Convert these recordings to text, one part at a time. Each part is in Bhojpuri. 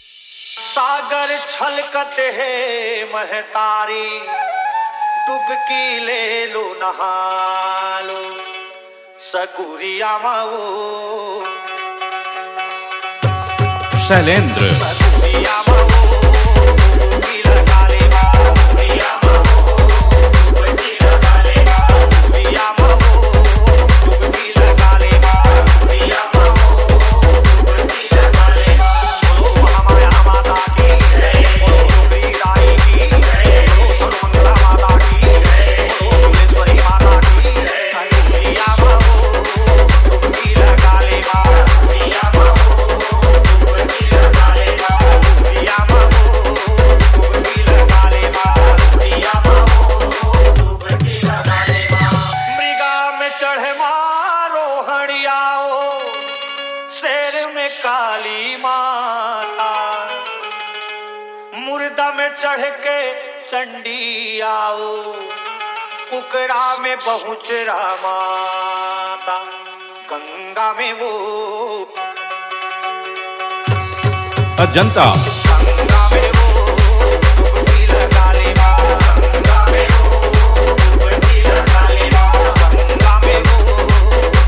सागर छलकत है महतारी, डुबकी ले लो नहा लो सकुरिया माओ शैलेंद्र सकुरिया माओ डुबकी लगा ले सकुरिया माओ डुबकी लगा ले सकुरिया माओ डुबकी लगा ले सकुरिया माओ डुबकी लगा ले। बोलो महामाया माता की जय, बोलो डुबरी दाई की जय, बोलो सर्वमंगला माता की जय, बोलो डुबरेश्वरी माता की जय। सकुरिया माओ डुबकी लगा ले सकुरिया माओ डुबकी लगा ले सकुरिया माओ डुबकी लगा ले सकुरिया माओ डुबकी लगा ले। मृगा में चढ़े मारो हड़ियाओ, शेर में काली माता, मुर्दा में चढ़ के चंडी आओ, कुकरा में बहुचरा माता, गंगा में वो अजंता गंगा में वो डुबकी लगा ले गंगा में वो डुबकी लगा ले गंगा में वो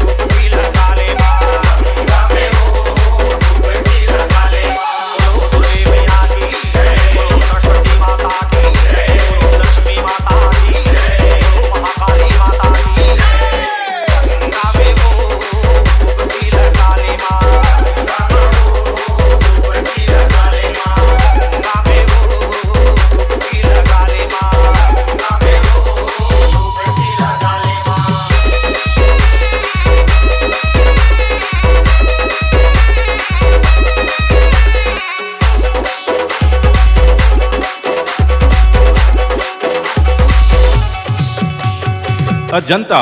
डुबकी लगा ले गंगा में वो डुबकी लगा ले। बोलो दुर्गे मैया की जय, बोलो सरस्वती माता की जय, बोलो लक्ष्मी माता की जय, बोलो महाकाली माता की जय। गंगा में वो डुबकी लगा ले गंगा में वो डुबकी लगा ले गंगा में वो डुबकी लगा ले गंगा में वो डुबकी लगा ले। अजंता